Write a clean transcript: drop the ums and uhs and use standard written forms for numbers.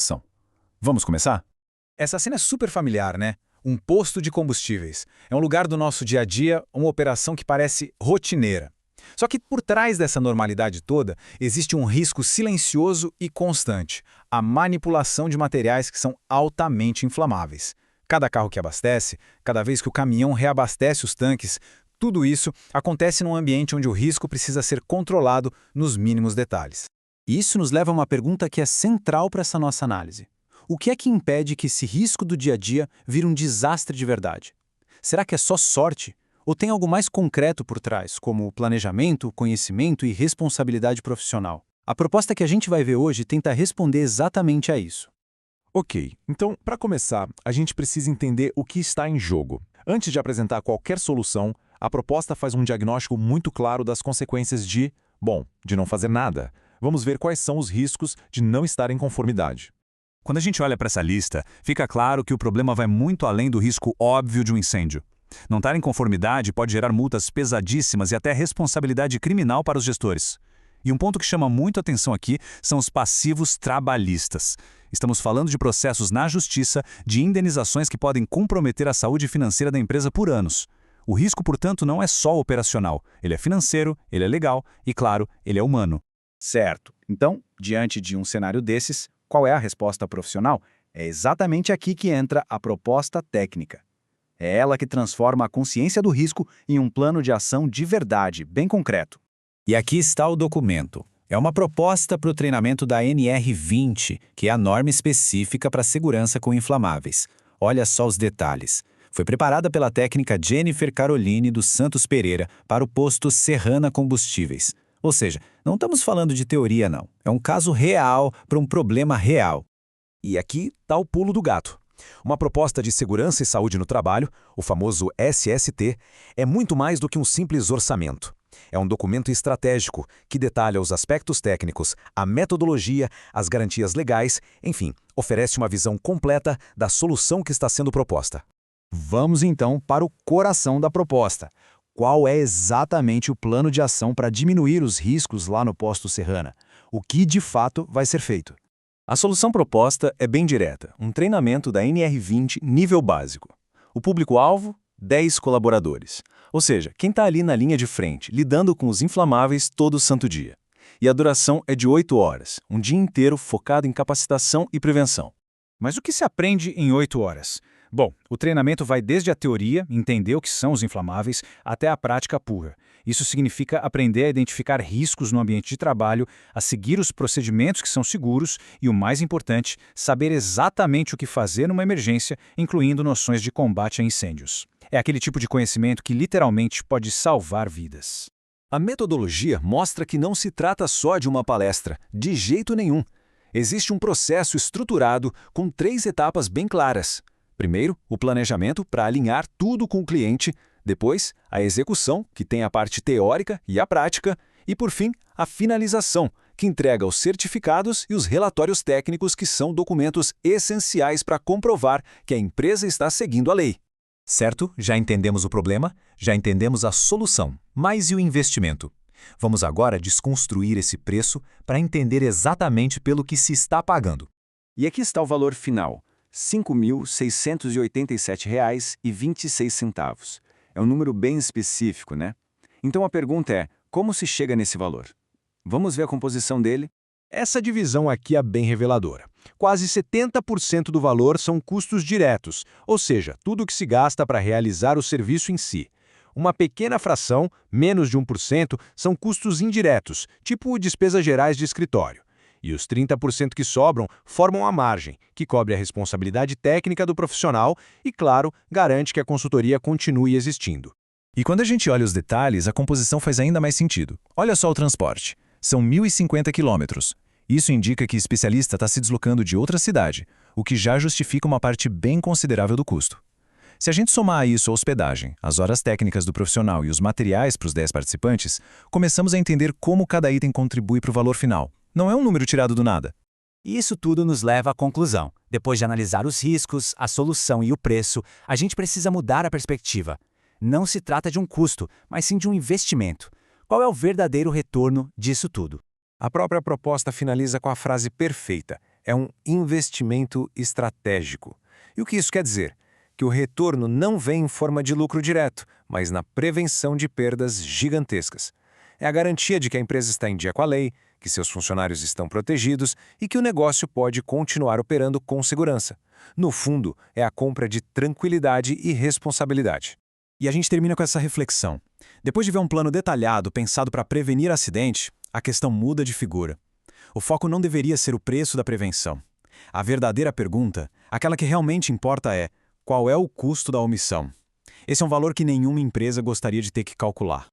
São. Vamos começar? Essa cena é super familiar, né? Um posto de combustíveis. É um lugar do nosso dia a dia, uma operação que parece rotineira. Só que por trás dessa normalidade toda, existe um risco silencioso e constante: a manipulação de materiais que são altamente inflamáveis. Cada carro que abastece, cada vez que o caminhão reabastece os tanques, tudo isso acontece num ambiente onde o risco precisa ser controlado nos mínimos detalhes. E isso nos leva a uma pergunta que é central para essa nossa análise. O que é que impede que esse risco do dia a dia vire um desastre de verdade? Será que é só sorte? Ou tem algo mais concreto por trás, como planejamento, conhecimento e responsabilidade profissional? A proposta que a gente vai ver hoje tenta responder exatamente a isso. Ok, então, para começar, a gente precisa entender o que está em jogo. Antes de apresentar qualquer solução, a proposta faz um diagnóstico muito claro das consequências de não fazer nada. Vamos ver quais são os riscos de não estar em conformidade. Quando a gente olha para essa lista, fica claro que o problema vai muito além do risco óbvio de um incêndio. Não estar em conformidade pode gerar multas pesadíssimas e até responsabilidade criminal para os gestores. E um ponto que chama muito a atenção aqui são os passivos trabalhistas. Estamos falando de processos na justiça, de indenizações que podem comprometer a saúde financeira da empresa por anos. O risco, portanto, não é só operacional. Ele é financeiro, ele é legal e, claro, ele é humano. Certo. Então, diante de um cenário desses, qual é a resposta profissional? É exatamente aqui que entra a proposta técnica. É ela que transforma a consciência do risco em um plano de ação de verdade, bem concreto. E aqui está o documento. É uma proposta para o treinamento da NR20, que é a norma específica para segurança com inflamáveis. Olha só os detalhes. Foi preparada pela técnica Jennifer Caroline dos Santos Pereira para o posto Serrana Combustíveis. Ou seja, não estamos falando de teoria, não. É um caso real para um problema real. E aqui está o pulo do gato. Uma proposta de segurança e saúde no trabalho, o famoso SST, é muito mais do que um simples orçamento. É um documento estratégico que detalha os aspectos técnicos, a metodologia, as garantias legais, enfim, oferece uma visão completa da solução que está sendo proposta. Vamos então para o coração da proposta. Qual é exatamente o plano de ação para diminuir os riscos lá no posto Serrana? O que de fato vai ser feito? A solução proposta é bem direta, um treinamento da NR20 nível básico. O público-alvo, 10 colaboradores. Ou seja, quem está ali na linha de frente, lidando com os inflamáveis todo santo dia. E a duração é de 8 horas, um dia inteiro focado em capacitação e prevenção. Mas o que se aprende em 8 horas? Bom, o treinamento vai desde a teoria, entender o que são os inflamáveis, até a prática pura. Isso significa aprender a identificar riscos no ambiente de trabalho, a seguir os procedimentos que são seguros e, o mais importante, saber exatamente o que fazer numa emergência, incluindo noções de combate a incêndios. É aquele tipo de conhecimento que literalmente pode salvar vidas. A metodologia mostra que não se trata só de uma palestra, de jeito nenhum. Existe um processo estruturado com 3 etapas bem claras. Primeiro, o planejamento para alinhar tudo com o cliente, depois, a execução, que tem a parte teórica e a prática, e, por fim, a finalização, que entrega os certificados e os relatórios técnicos, que são documentos essenciais para comprovar que a empresa está seguindo a lei. Certo? Já entendemos o problema, já entendemos a solução, mas e o investimento? Vamos agora desconstruir esse preço para entender exatamente pelo que se está pagando. E aqui está o valor final, R$ 5.687,26. É um número bem específico, né? Então a pergunta é, como se chega nesse valor? Vamos ver a composição dele? Essa divisão aqui é bem reveladora. Quase 70% do valor são custos diretos, ou seja, tudo o que se gasta para realizar o serviço em si. Uma pequena fração, menos de 1%, são custos indiretos, tipo despesas gerais de escritório. E os 30% que sobram formam a margem, que cobre a responsabilidade técnica do profissional e, claro, garante que a consultoria continue existindo. E quando a gente olha os detalhes, a composição faz ainda mais sentido. Olha só o transporte. São 1.050 quilômetros. Isso indica que o especialista está se deslocando de outra cidade, o que já justifica uma parte bem considerável do custo. Se a gente somar a isso a hospedagem, as horas técnicas do profissional e os materiais para os 10 participantes, começamos a entender como cada item contribui para o valor final. Não é um número tirado do nada. E isso tudo nos leva à conclusão. Depois de analisar os riscos, a solução e o preço, a gente precisa mudar a perspectiva. Não se trata de um custo, mas sim de um investimento. Qual é o verdadeiro retorno disso tudo? A própria proposta finaliza com a frase perfeita. É um investimento estratégico. E o que isso quer dizer? Que o retorno não vem em forma de lucro direto, mas na prevenção de perdas gigantescas. É a garantia de que a empresa está em dia com a lei, que seus funcionários estão protegidos e que o negócio pode continuar operando com segurança. No fundo, é a compra de tranquilidade e responsabilidade. E a gente termina com essa reflexão. Depois de ver um plano detalhado pensado para prevenir acidente, a questão muda de figura. O foco não deveria ser o preço da prevenção. A verdadeira pergunta, aquela que realmente importa é: qual é o custo da omissão? Esse é um valor que nenhuma empresa gostaria de ter que calcular.